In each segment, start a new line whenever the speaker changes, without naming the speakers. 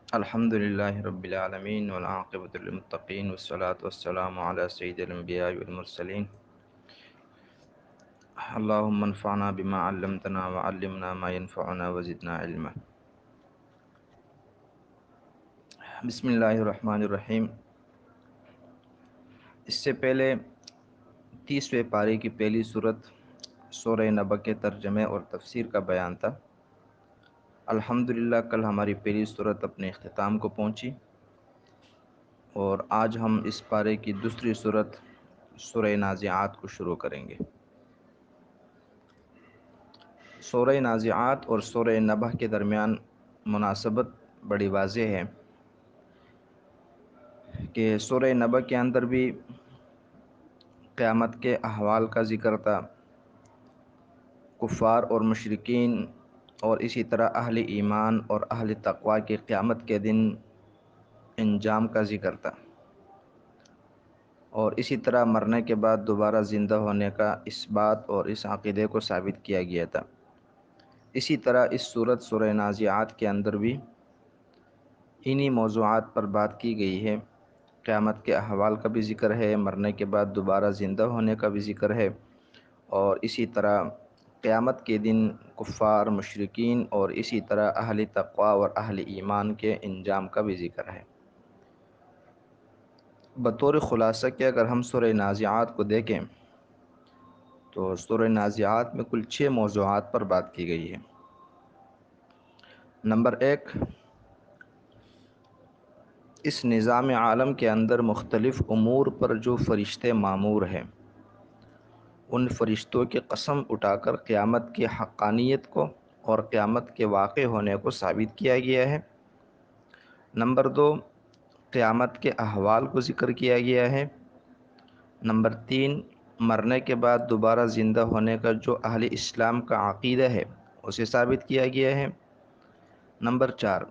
الحمد لله رب العالمين والعاقبة للمتقين والصلاة والسلام على سيد الأنبياء والمرسلين. اللهم انفعنا بما علمتنا وعلمنا ما ينفعنا وزدنا علما. بسم اللہ الرحمن الرحیم. اس سے پہلے 30ویں پارے کی پہلی صورت سورہ نبأ کے ترجمے اور تفسیر کا بیان تھا. الحمدللہ کل ہماری پہلی صورت اپنے اختتام کو پہنچی اور آج ہم اس پارے کی دوسری صورت سورہ نازعات کو شروع کریں گے. سورہ نازعات اور سورہ نبأ کے درمیان مناسبت بڑی واضح ہے کہ سورہ نبأ کے اندر بھی قیامت کے احوال کا ذکر تھا، کفار اور مشرکین اور اسی طرح اہل ایمان اور اہل تقوی کے قیامت کے دن انجام کا ذکر تھا، اور اسی طرح مرنے کے بعد دوبارہ زندہ ہونے کا اس بات اور اس عقیدے کو ثابت کیا گیا تھا. اسی طرح اس صورت سورہ نازعات کے اندر بھی انہی موضوعات پر بات کی گئی ہے. قیامت کے احوال کا بھی ذکر ہے، مرنے کے بعد دوبارہ زندہ ہونے کا بھی ذکر ہے، اور اسی طرح قیامت کے دن کفار مشرکین اور اسی طرح اہل تقوی اور اہل ایمان کے انجام کا بھی ذکر ہے. بطور خلاصہ کہ اگر ہم سورہ نازعات کو دیکھیں تو سورہ نازعات میں کل 6 موضوعات پر بات کی گئی ہے. نمبر 1، اس نظام عالم کے اندر مختلف امور پر جو فرشتے مامور ہیں ان فرشتوں کی قسم اٹھا کر قیامت کی حقانیت کو اور قیامت کے واقع ہونے کو ثابت کیا گیا ہے. نمبر 2، قیامت کے احوال کو ذکر کیا گیا ہے. نمبر 3، مرنے کے بعد دوبارہ زندہ ہونے کا جو اہل اسلام کا عقیدہ ہے اسے ثابت کیا گیا ہے. نمبر 4،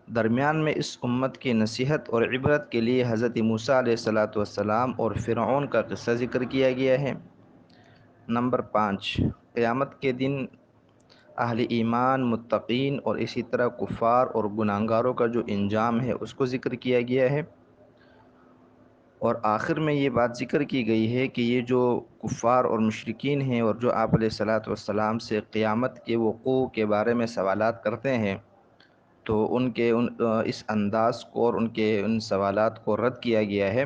درمیان میں اس امت کی نصیحت اور عبرت کے لیے حضرت موسیٰ علیہ السلام اور فرعون کا قصہ ذکر کیا گیا ہے. نمبر 5، قیامت کے دن اہل ایمان متقین اور اسی طرح کفار اور گناہگاروں کا جو انجام ہے اس کو ذکر کیا گیا ہے. اور آخر میں یہ بات ذکر کی گئی ہے کہ یہ جو کفار اور مشرکین ہیں اور جو آپ علیہ السلام سے قیامت کے وقوع کے بارے میں سوالات کرتے ہیں تو ان کے اس انداز کو اور ان کے ان سوالات کو رد کیا گیا ہے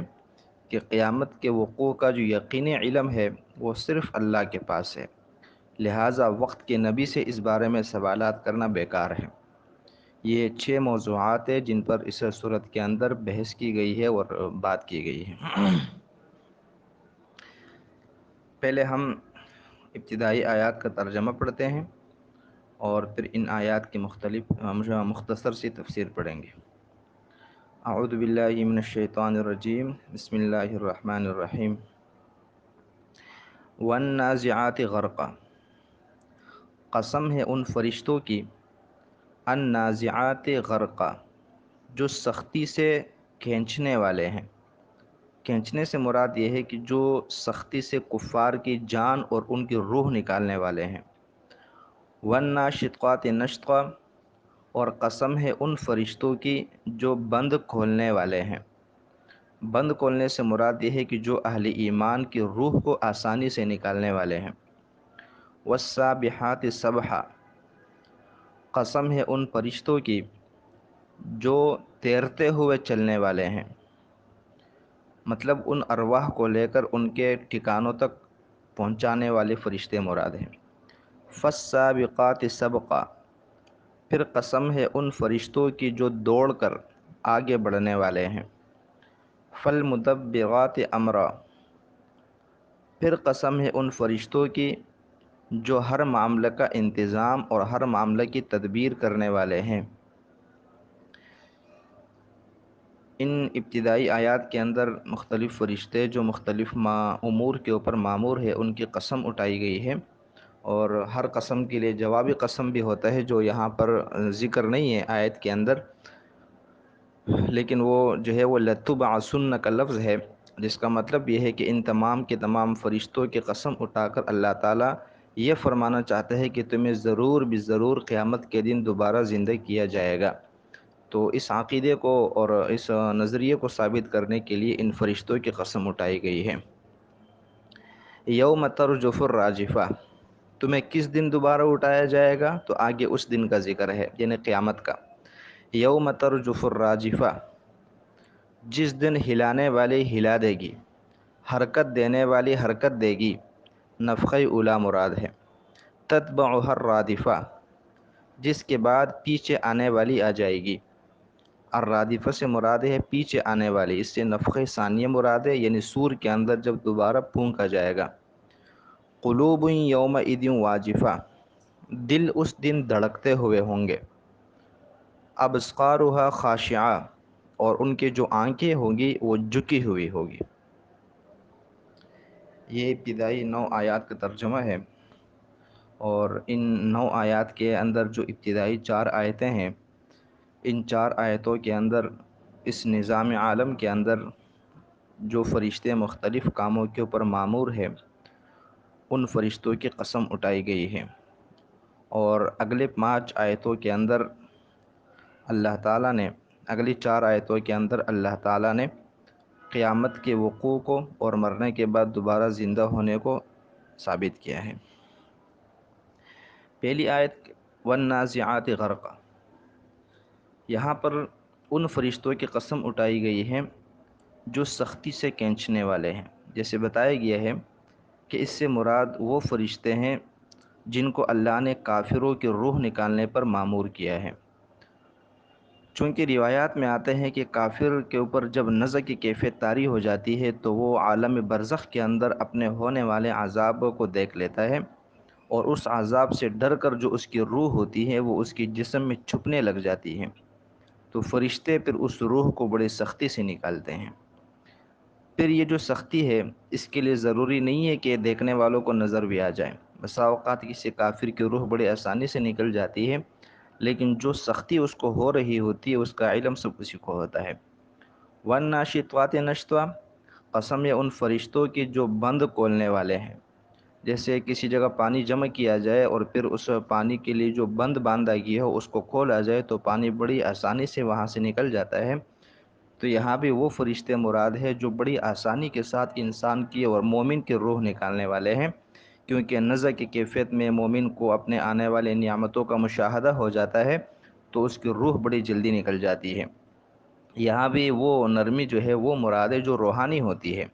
کہ قیامت کے وقوع کا جو یقینی علم ہے وہ صرف اللہ کے پاس ہے، لہٰذا وقت کے نبی سے اس بارے میں سوالات کرنا بیکار ہے. یہ 6 موضوعات ہیں جن پر اس صورت کے اندر بحث کی گئی ہے اور بات کی گئی ہے. پہلے ہم ابتدائی آیات کا ترجمہ پڑھتے ہیں اور پھر ان آیات کی مختصر سی تفسیر پڑھیں گے. اعوذ باللہ من الشیطان الرجیم، بسم اللہ الرحمن الرحیم. والنازعات غرقا، قسم ہے ان فرشتوں کی، النازعات غرقا جو سختی سے کھینچنے والے ہیں. کھینچنے سے مراد یہ ہے کہ جو سختی سے کفار کی جان اور ان کی روح نکالنے والے ہیں. والناشطات نشطا، اور قسم ہے ان فرشتوں کی جو بند کھولنے والے ہیں. بند کھولنے سے مراد یہ ہے کہ جو اہل ایمان کی روح کو آسانی سے نکالنے والے ہیں. والسابحات سبحا، قسم ہے ان فرشتوں کی جو تیرتے ہوئے چلنے والے ہیں، مطلب ان ارواح کو لے کر ان کے ٹھکانوں تک پہنچانے والے فرشتے مراد ہیں. فالسابقات سبقا، پھر قسم ہے ان فرشتوں کی جو دوڑ کر آگے بڑھنے والے ہیں. فالمدبرات امرا، پھر قسم ہے ان فرشتوں کی جو ہر معاملہ کا انتظام اور ہر معاملہ کی تدبیر کرنے والے ہیں. ان ابتدائی آیات کے اندر مختلف فرشتے جو مختلف امور کے اوپر مامور ہے ان کی قسم اٹھائی گئی ہے، اور ہر قسم کے لیے جوابی قسم بھی ہوتا ہے جو یہاں پر ذکر نہیں ہے آیت کے اندر، لیکن وہ جو ہے وہ لتبعثن کا لفظ ہے، جس کا مطلب یہ ہے کہ ان تمام کے تمام فرشتوں کی قسم اٹھا کر اللہ تعالیٰ یہ فرمانا چاہتا ہے کہ تمہیں ضرور بھی ضرور قیامت کے دن دوبارہ زندہ کیا جائے گا. تو اس عقیدے کو اور اس نظریے کو ثابت کرنے کے لیے ان فرشتوں کی قسم اٹھائی گئی ہے۔ یوم ترجف الراجفہ، تمہیں کس دن دوبارہ اٹھایا جائے گا؟ تو آگے اس دن کا ذکر ہے، یعنی قیامت کا۔ یوم ترجف الراجفہ، جس دن ہلانے والی ہلا دے گی، حرکت دینے والی حرکت دے گی، نفخہ اولا مراد ہے۔ تتبعها الرادفہ، جس کے بعد پیچھے آنے والی آ جائے گی۔ الرادفہ سے مراد ہے پیچھے آنے والی، اس سے نفخہ ثانیہ مراد ہے، یعنی سور کے اندر جب دوبارہ پھونکا جائے گا۔ قلوب یومئذ واجفہ، دل اس دن دھڑکتے ہوئے ہوں گے۔ ابصارها خاشعہ، اور ان کے جو آنکھیں ہوں گی وہ جھکی ہوئی ہوگی۔ یہ ابتدائی 9 آیات کا ترجمہ ہے، اور ان 9 آیات کے اندر جو ابتدائی 4 آیتیں ہیں، ان 4 آیتوں کے اندر اس نظام عالم کے اندر جو فرشتے مختلف کاموں کے اوپر مامور ہیں، ان فرشتوں کی قسم اٹھائی گئی ہے۔ اور اگلے 5 آیتوں کے اندر اللہ تعالیٰ نے، اگلی 4 آیتوں کے اندر اللہ تعالیٰ نے قیامت کے وقوع کو اور مرنے کے بعد دوبارہ زندہ ہونے کو ثابت کیا ہے۔ پہلی آیت والنازعات غرقا، یہاں پر ان فرشتوں کی قسم اٹھائی گئی ہے جو سختی سے کھینچنے والے ہیں۔ جیسے بتایا گیا ہے کہ اس سے مراد وہ فرشتے ہیں جن کو اللہ نے کافروں کی روح نکالنے پر مامور کیا ہے۔ چونکہ روایات میں آتے ہیں کہ کافر کے اوپر جب نزع کی کیفیت طاری ہو جاتی ہے تو وہ عالم برزخ کے اندر اپنے ہونے والے عذاب کو دیکھ لیتا ہے، اور اس عذاب سے ڈر کر جو اس کی روح ہوتی ہے وہ اس کی جسم میں چھپنے لگ جاتی ہے، تو فرشتے پھر اس روح کو بڑی سختی سے نکالتے ہیں۔ پھر یہ جو سختی ہے اس کے لیے ضروری نہیں ہے کہ دیکھنے والوں کو نظر بھی آ جائے، بسا اوقات کسی کافر کی روح بڑی آسانی سے نکل جاتی ہے، لیکن جو سختی اس کو ہو رہی ہوتی ہے اس کا علم سب اسی کو ہوتا ہے۔ وَالنَّاشِطَاتِ نشطا، قسم ہے ان فرشتوں کی جو بند کھولنے والے ہیں۔ جیسے کسی جگہ پانی جمع کیا جائے اور پھر اس پانی کے لیے جو بند باندھا گیا ہو اس کو کھولا جائے تو پانی بڑی آسانی سے وہاں سے نکل جاتا ہے۔ تو یہاں بھی وہ فرشتے مراد ہے جو بڑی آسانی کے ساتھ انسان کی اور مومن کی روح نکالنے والے ہیں، کیونکہ نزع کی کیفیت میں مومن کو اپنے آنے والے نعمتوں کا مشاہدہ ہو جاتا ہے تو اس کی روح بڑی جلدی نکل جاتی ہے۔ یہاں بھی وہ نرمی جو ہے وہ مراد ہے جو روحانی ہوتی ہے۔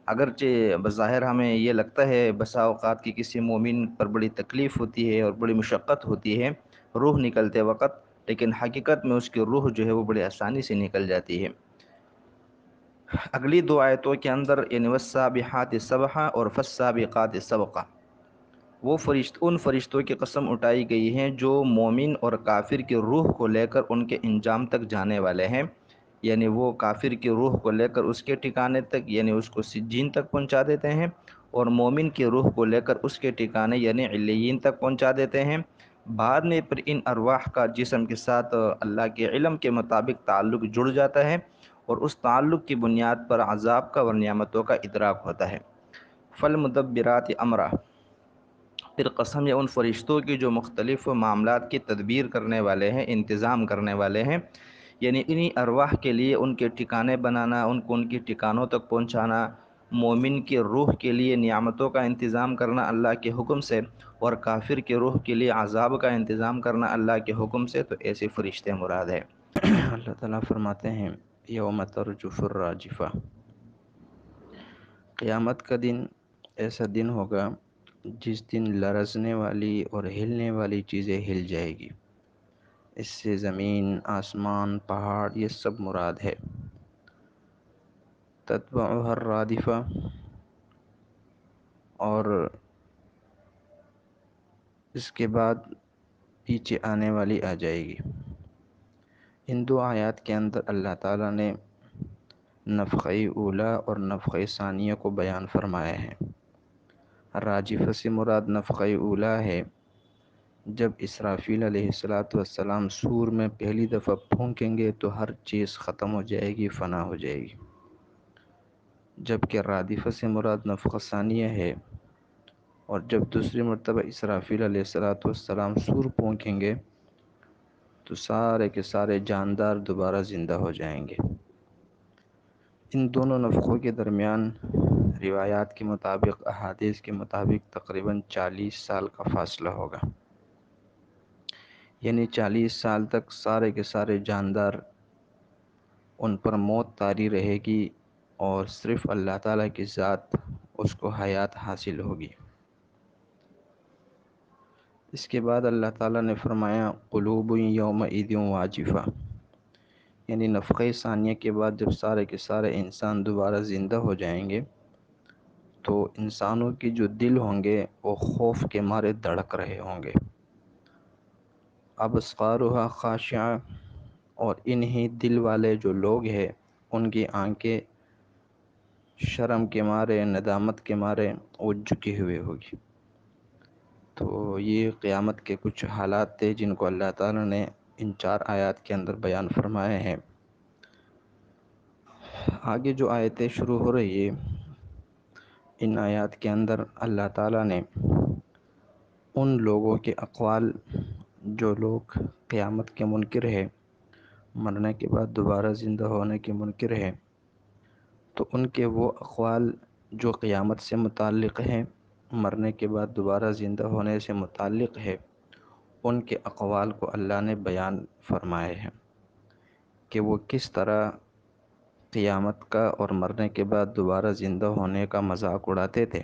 اگرچہ بظاہر ہمیں یہ لگتا ہے بسا اوقات کی کسی مومن پر بڑی تکلیف ہوتی ہے اور بڑی مشقت ہوتی ہے روح نکلتے وقت، لیکن حقیقت میں اس کی روح جو ہے وہ بڑی آسانی سے نکل جاتی ہے۔ اگلی 2 آیتوں کے اندر یعنی والسابحات سبحا اور فالسابقات سبقا، وہ ان فرشتوں کی قسم اٹھائی گئی ہیں جو مومن اور کافر کی روح کو لے کر ان کے انجام تک جانے والے ہیں، یعنی وہ کافر کی روح کو لے کر اس کے ٹھکانے تک یعنی اس کو سجین تک پہنچا دیتے ہیں، اور مومن کی روح کو لے کر اس کے ٹھکانے یعنی علیین تک پہنچا دیتے ہیں۔ بعد میں پھر ان ارواح کا جسم کے ساتھ اللہ کے علم کے مطابق تعلق جڑ جاتا ہے، اور اس تعلق کی بنیاد پر عذاب کا اور نعمتوں کا ادراک ہوتا ہے۔ فالمدبرات امرا، پھر قسم ہے ان فرشتوں کی جو مختلف معاملات کی تدبیر کرنے والے ہیں، انتظام کرنے والے ہیں، یعنی انہی ارواح کے لیے ان کے ٹھکانے بنانا، ان کو ان کے ٹھکانوں تک پہنچانا، مومن کی روح کے لیے نعمتوں کا انتظام کرنا اللہ کے حکم سے، اور کافر کے روح کے لیے عذاب کا انتظام کرنا اللہ کے حکم سے، تو ایسے فرشتے مراد ہے۔ اللہ تعالیٰ فرماتے ہیں یوم ترجف الراجفہ، قیامت کا دن ایسا دن ہوگا جس دن لرزنے والی اور ہلنے والی چیزیں ہل جائے گی۔ اس سے زمین، آسمان، پہاڑ یہ سب مراد ہے۔ تتبعها الرادفہ، اور اس کے بعد پیچھے آنے والی آ جائے گی۔ ان 2 آیات کے اندر اللہ تعالیٰ نے نفخہ اولا اور نفخہ ثانیہ کو بیان فرمایا ہے۔ راجفہ سے مراد نفخہ اولا ہے، جب اسرافیل علیہ السلام سور میں پہلی دفعہ پھونکیں گے تو ہر چیز ختم ہو جائے گی، فنا ہو جائے گی۔ جبکہ رادفہ سے مراد نفخہ ثانیہ ہے، اور جب دوسری مرتبہ اسرافیل علیہ السلام سور پھونکیں گے تو سارے کے سارے جاندار دوبارہ زندہ ہو جائیں گے۔ ان دونوں نفخوں کے درمیان روایات کے مطابق، احادیث کے مطابق تقریباً 40 سال کا فاصلہ ہوگا، یعنی 40 سال تک سارے کے سارے جاندار ان پر موت طاری رہے گی، اور صرف اللہ تعالیٰ کی ذات اس کو حیات حاصل ہوگی۔ اس کے بعد اللہ تعالیٰ نے فرمایا قلوب یومئذ واجفہ، یعنی نفخہ ثانیہ کے بعد جب سارے کے سارے انسان دوبارہ زندہ ہو جائیں گے تو انسانوں کی جو دل ہوں گے وہ خوف کے مارے دھڑک رہے ہوں گے۔ ابصارها خاشعہ، اور انہی دل والے جو لوگ ہیں ان کی آنکھیں شرم کے مارے، ندامت کے مارے وہ جھکی ہوئے ہوگی۔ تو یہ قیامت کے کچھ حالات تھے جن کو اللہ تعالیٰ نے ان 4 آیات کے اندر بیان فرمائے ہیں۔ آگے جو آیتیں شروع ہو رہی ہے، ان آیات کے اندر اللہ تعالیٰ نے ان لوگوں کے اقوال جو لوگ قیامت کے منکر ہیں، مرنے کے بعد دوبارہ زندہ ہونے کے منکر ہیں، تو ان کے وہ اقوال جو قیامت سے متعلق ہیں، مرنے کے بعد دوبارہ زندہ ہونے سے متعلق ہے، ان کے اقوال کو اللہ نے بیان فرمائے ہیں کہ وہ کس طرح قیامت کا اور مرنے کے بعد دوبارہ زندہ ہونے کا مذاق اڑاتے تھے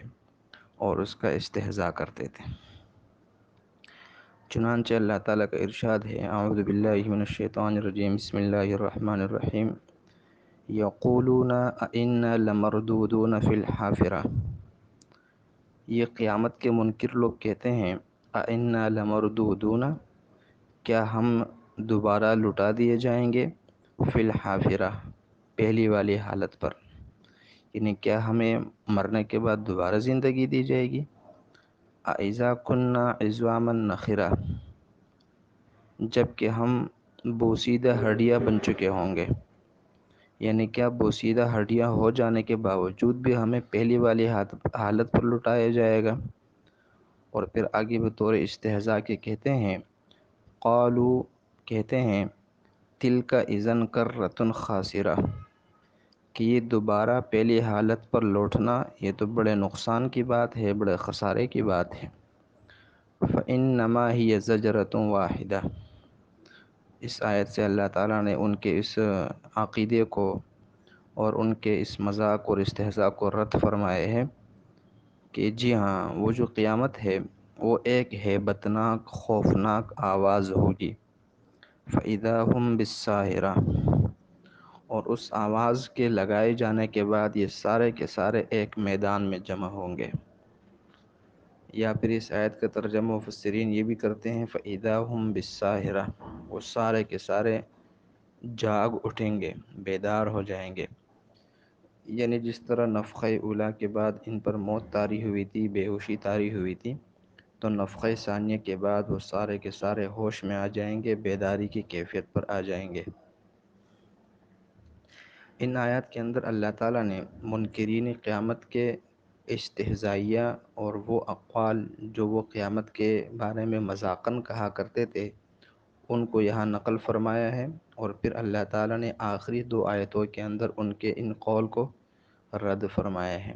اور اس کا استہزاء کرتے تھے۔ چنانچہ اللہ تعالیٰ کا ارشاد ہے، اعوذ باللہ من الشیطان الرجیم، بسم اللہ الرحمن الرحیم، یقولون اِنَّا لَمَرْدُودُونَ فِی الْحَافِرَةِ، یہ قیامت کے منکر لوگ کہتے ہیں اِنَّا لَمَرْدُودُونَ، کیا ہم دوبارہ لٹا دیے جائیں گے، فی الحافرہ، پہلی والی حالت پر، یعنی کیا ہمیں مرنے کے بعد دوبارہ زندگی دی جائے گی۔ اَإِذَا كُنَّا عِظَامًا نَخِرَةً، جب کہ ہم بوسیدہ ہڈیاں بن چکے ہوں گے، یعنی کیا بوسیدہ ہڈیاں ہو جانے کے باوجود بھی ہمیں پہلی والی حالت پر لٹایا جائے گا۔ اور پھر آگے بطور استہزاء کے کہتے ہیں، قالوا، کہتے ہیں، تلک اذن کرۃ خاسرہ، کہ یہ دوبارہ پہلی حالت پر لوٹنا یہ تو بڑے نقصان کی بات ہے، بڑے خسارے کی بات ہے۔ فإنما ہی زجرۃ واحدہ، اس آیت سے اللہ تعالیٰ نے ان کے اس عقیدے کو اور ان کے اس مذاق اور استہزاء کو رد فرمائے ہے کہ جی ہاں، وہ جو قیامت ہے وہ ایک ہیبتناک خوفناک آواز ہوگی، فإذا هم بالساہرہ، اور اس آواز کے لگائے جانے کے بعد یہ سارے کے سارے ایک میدان میں جمع ہوں گے۔ یا پھر اس آیت کا ترجمہ مفسرین یہ بھی کرتے ہیں، فإذا هم بالساہرہ، وہ سارے کے سارے جاگ اٹھیں گے، بیدار ہو جائیں گے۔ یعنی جس طرح نفخہ اولیٰ کے بعد ان پر موت طاری ہوئی تھی، بے ہوشی طاری ہوئی تھی، تو نفخہ ثانیہ کے بعد وہ سارے کے سارے ہوش میں آ جائیں گے، بیداری کی کیفیت پر آ جائیں گے۔ ان آیات کے اندر اللہ تعالیٰ نے منکرین قیامت کے استہزائیہ اور وہ اقوال جو وہ قیامت کے بارے میں مذاقاً کہا کرتے تھے ان کو یہاں نقل فرمایا ہے، اور پھر اللہ تعالیٰ نے آخری 2 آیتوں کے اندر ان کے ان قول کو رد فرمایا ہے۔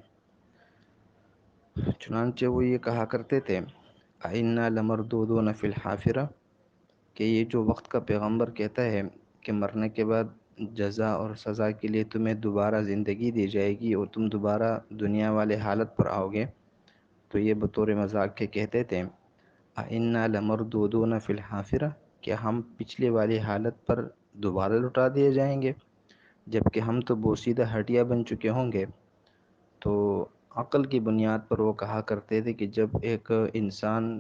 چنانچہ وہ یہ کہا کرتے تھے اِنَّا لَمَرْدُودُونَ فِی الْحَافِرَةِ، کہ یہ جو وقت کا پیغمبر کہتا ہے کہ مرنے کے بعد جزا اور سزا کے لیے تمہیں دوبارہ زندگی دی جائے گی اور تم دوبارہ دنیا والے حالت پر آؤ گے، تو یہ بطور مذاق کے کہتے تھے اِنَّا لَمَرْدُودُونَ فِی الْحَافِرَةِ، کہ ہم پچھلے والی حالت پر دوبارہ لٹا دیے جائیں گے، جبکہ ہم تو بوسیدہ ہڈیاں بن چکے ہوں گے۔ تو عقل کی بنیاد پر وہ کہا کرتے تھے کہ جب ایک انسان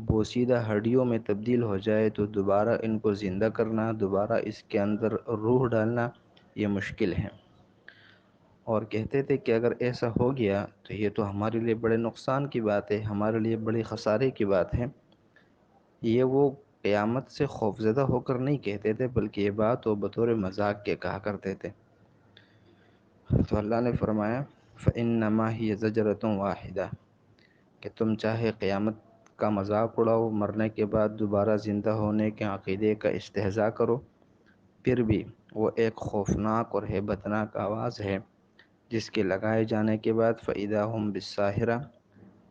بوسیدہ ہڈیوں میں تبدیل ہو جائے تو دوبارہ ان کو زندہ کرنا، دوبارہ اس کے اندر روح ڈالنا یہ مشکل ہے، اور کہتے تھے کہ اگر ایسا ہو گیا تو یہ تو ہمارے لیے بڑے نقصان کی بات ہے، ہمارے لیے بڑی خسارے کی بات ہے۔ یہ وہ قیامت سے خوفزدہ ہو کر نہیں کہتے تھے، بلکہ یہ بات وہ بطور مذاق کے کہا کرتے تھے۔ تو اللہ نے فرمایا فإنما ہی زجرۃ واحدہ، کہ تم چاہے قیامت
کا مذاق اڑاؤ، مرنے کے بعد دوبارہ زندہ ہونے کے عقیدے کا استہزاء کرو، پھر بھی وہ ایک خوفناک اور ہیبتناک آواز ہے جس کے لگائے جانے کے بعد فَإِذَا هُمْ بِالسَّاهِرَةِ،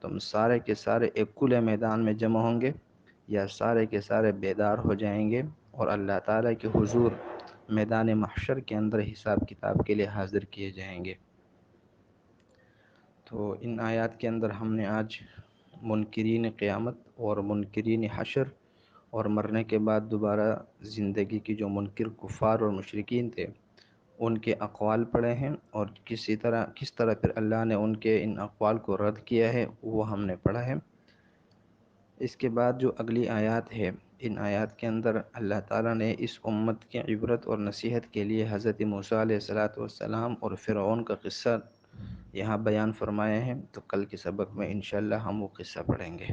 تم سارے کے سارے ایک کھلے میدان میں جمع ہوں گے یا سارے کے سارے بیدار ہو جائیں گے اور اللہ تعالیٰ کے حضور میدان محشر کے اندر حساب کتاب کے لیے حاضر کیے جائیں گے۔ تو ان آیات کے اندر ہم نے آج منکرین قیامت اور منکرین حشر اور مرنے کے بعد دوبارہ زندگی کی جو منکر کفار اور مشرکین تھے ان کے اقوال پڑھے ہیں، اور کس طرح پھر اللہ نے ان کے ان اقوال کو رد کیا ہے وہ ہم نے پڑھا ہے۔ اس کے بعد جو اگلی آیات ہے، ان آیات کے اندر اللہ تعالیٰ نے اس امت کی عبرت اور نصیحت کے لیے حضرت موسیٰ علیہ السلام اور فرعون کا قصہ یہاں بیان فرمائے ہیں، تو کل کے سبق میں انشاءاللہ ہم وہ قصہ پڑھیں گے۔